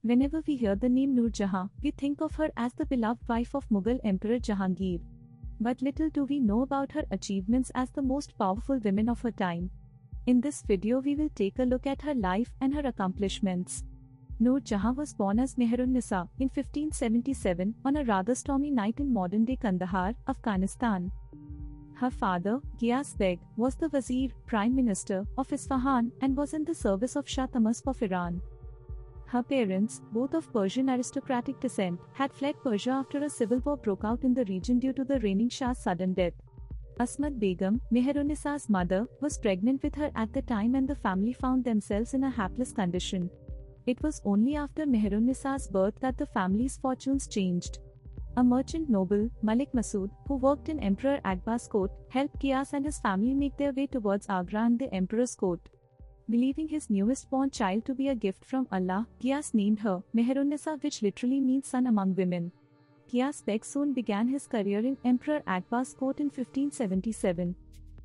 Whenever we hear the name Noor Jahan, we think of her as the beloved wife of Mughal Emperor Jahangir. But little do we know about her achievements as the most powerful woman of her time. In this video we will take a look at her life and her accomplishments. Noor Jahan was born as Mehrunissa in 1577 on a rather stormy night in modern-day Kandahar, Afghanistan. Her father, Ghiyas Beg, was the Wazir, Prime Minister, of Isfahan and was in the service of Shah Tahmasp of Iran. Her parents, both of Persian aristocratic descent, had fled Persia after a civil war broke out in the region due to the reigning Shah's sudden death. Asmat Begum, Mehrunissa's mother, was pregnant with her at the time and the family found themselves in a hapless condition. It was only after Mehrunissa's birth that the family's fortunes changed. A merchant noble, Malik Masood, who worked in Emperor Akbar's court, helped Ghiyas and his family make their way towards Agra and the emperor's court. Believing his newest born child to be a gift from Allah, Ghiyas named her Mehrunissa, which literally means son among women. Ghiyas Beg soon began his career in Emperor Akbar's court in 1577.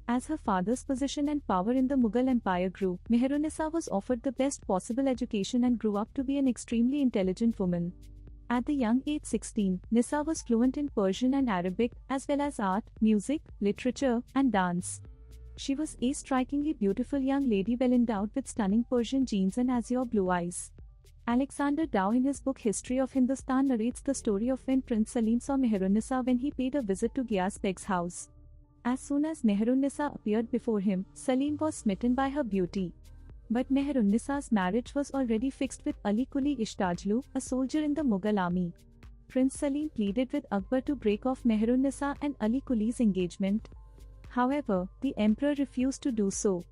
As her father's position and power in the Mughal Empire grew, Mehrunissa was offered the best possible education and grew up to be an extremely intelligent woman. At the young age 16, Nissa was fluent in Persian and Arabic, as well as art, music, literature, and dance. She was a strikingly beautiful young lady well endowed with stunning Persian genes and azure blue eyes. Alexander Dow in his book History of Hindustan narrates the story of when Prince Salim saw Mehrunissa when he paid a visit to Ghiyas Beg's house. As soon as Mehrunissa appeared before him, Salim was smitten by her beauty. But Mehrunissa's marriage was already fixed with Ali Quli Ishtajlu, a soldier in the Mughal army. Prince Salim pleaded with Akbar to break off Mehrunissa and Ali Quli's engagement. However, the emperor refused to do so.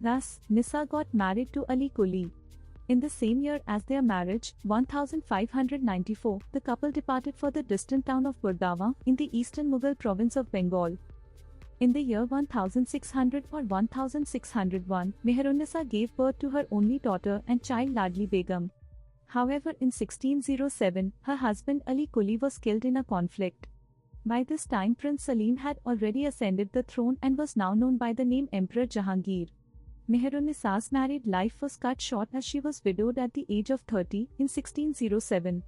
Thus, Nissa got married to Ali Quli. In the same year as their marriage, 1594, the couple departed for the distant town of Burdawa in the eastern Mughal province of Bengal. In the year 1600 or 1601, Mehrunissa gave birth to her only daughter and child Ladli Begum. However, in 1607, her husband Ali Quli was killed in a conflict. By this time Prince Salim had already ascended the throne and was now known by the name Emperor Jahangir. Mehrunissa's married life was cut short as she was widowed at the age of 30 in 1607.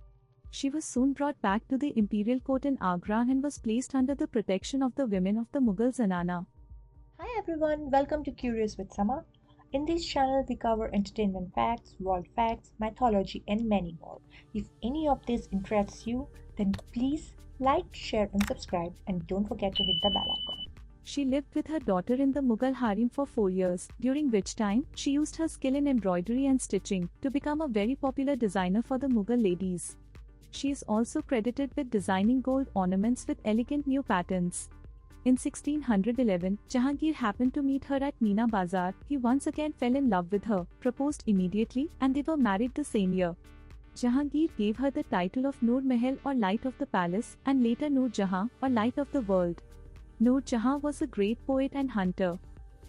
She was soon brought back to the imperial court in Agra and was placed under the protection of the women of the Mughal Zanana. Hi everyone, welcome to Curious with Sama. In this channel we cover entertainment facts, world facts, mythology and many more. If any of this interests you, then please like, share and subscribe, and don't forget to hit the bell icon. She lived with her daughter in the Mughal harem for 4 years, during which time she used her skill in embroidery and stitching to become a very popular designer for the Mughal ladies. She is also credited with designing gold ornaments with elegant new patterns. In 1611, Jahangir happened to meet her at Meena Bazar. He once again fell in love with her, proposed immediately, and they were married the same year. Jahangir gave her the title of Noor Mahal or Light of the Palace, and later Noor Jahan or Light of the World. Noor Jahan was a great poet and hunter.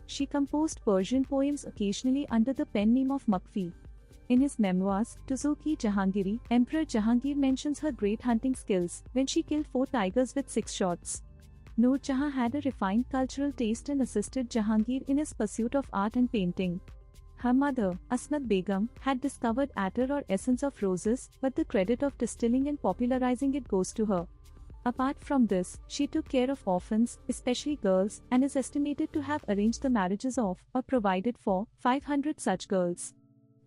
She composed Persian poems occasionally under the pen name of Makfi. In his memoirs, Tuzuki Jahangiri, Emperor Jahangir mentions her great hunting skills when she killed 4 tigers with 6 shots. Noor Jahan had a refined cultural taste and assisted Jahangir in his pursuit of art and painting. Her mother, Asmat Begum, had discovered attar or essence of roses, but the credit of distilling and popularizing it goes to her. Apart from this, she took care of orphans, especially girls, and is estimated to have arranged the marriages of, or provided for, 500 such girls.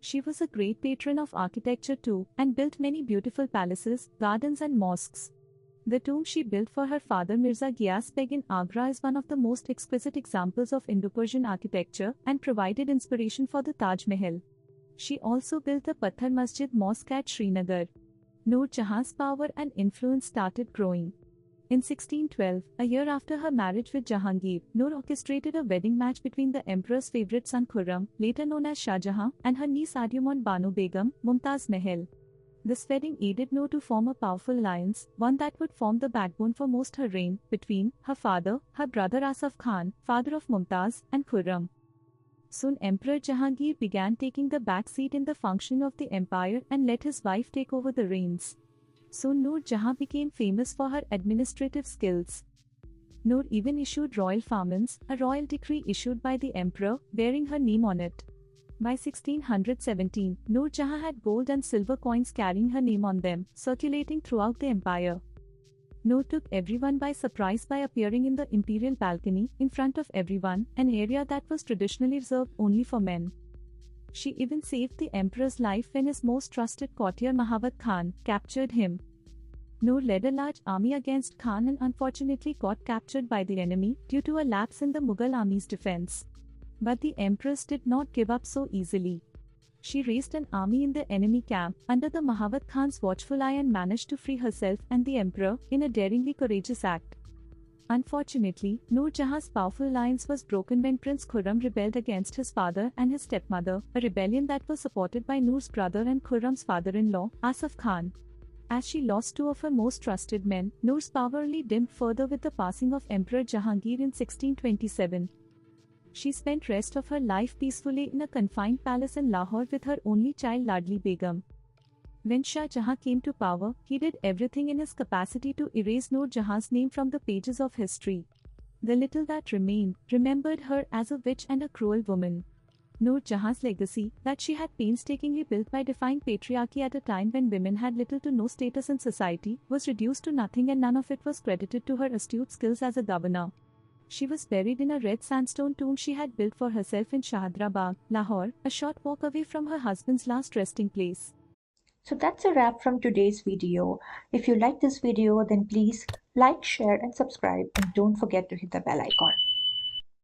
She was a great patron of architecture too, and built many beautiful palaces, gardens and mosques. The tomb she built for her father Mirza Ghiyas Beg in Agra is one of the most exquisite examples of Indo-Persian architecture and provided inspiration for the Taj Mahal. She also built the Patthar Masjid Mosque at Srinagar. Noor Jahan's power and influence started growing. In 1612, a year after her marriage with Jahangir, Noor orchestrated a wedding match between the emperor's favorite son Khurram, later known as Shahjahan, and her niece Adyamon Banu Begum, Mumtaz Mahal. This wedding aided Noor to form a powerful alliance, one that would form the backbone for most her reign, between her father, her brother Asaf Khan, father of Mumtaz, and Khurram. Soon Emperor Jahangir began taking the back seat in the functioning of the empire and let his wife take over the reins. Soon Noor Jahan became famous for her administrative skills. Noor even issued royal farmans, a royal decree issued by the emperor, bearing her name on it. By 1617, Noor Jahan had gold and silver coins carrying her name on them, circulating throughout the empire. Noor took everyone by surprise by appearing in the imperial balcony, in front of everyone, an area that was traditionally reserved only for men. She even saved the emperor's life when his most trusted courtier Mahawat Khan captured him. Noor led a large army against Khan and unfortunately got captured by the enemy due to a lapse in the Mughal army's defense. But the empress did not give up so easily. She raised an army in the enemy camp under the Mahawat Khan's watchful eye and managed to free herself and the emperor in a daringly courageous act. Unfortunately, Noor Jahan's powerful alliance was broken when Prince Khurram rebelled against his father and his stepmother, a rebellion that was supported by Noor's brother and Khurram's father-in-law, Asaf Khan. As she lost two of her most trusted men, Noor's power only dimmed further with the passing of Emperor Jahangir in 1627. She spent rest of her life peacefully in a confined palace in Lahore with her only child Ladli Begum. When Shah Jahan came to power, he did everything in his capacity to erase Noor Jahan's name from the pages of history. The little that remained remembered her as a witch and a cruel woman. Noor Jahan's legacy, that she had painstakingly built by defying patriarchy at a time when women had little to no status in society, was reduced to nothing, and none of it was credited to her astute skills as a governor. She was buried in a red sandstone tomb she had built for herself in Shahdra Bagh, Lahore, a short walk away from her husband's last resting place. So that's a wrap from today's video. If you like this video, then please like, share and subscribe, and don't forget to hit the bell icon.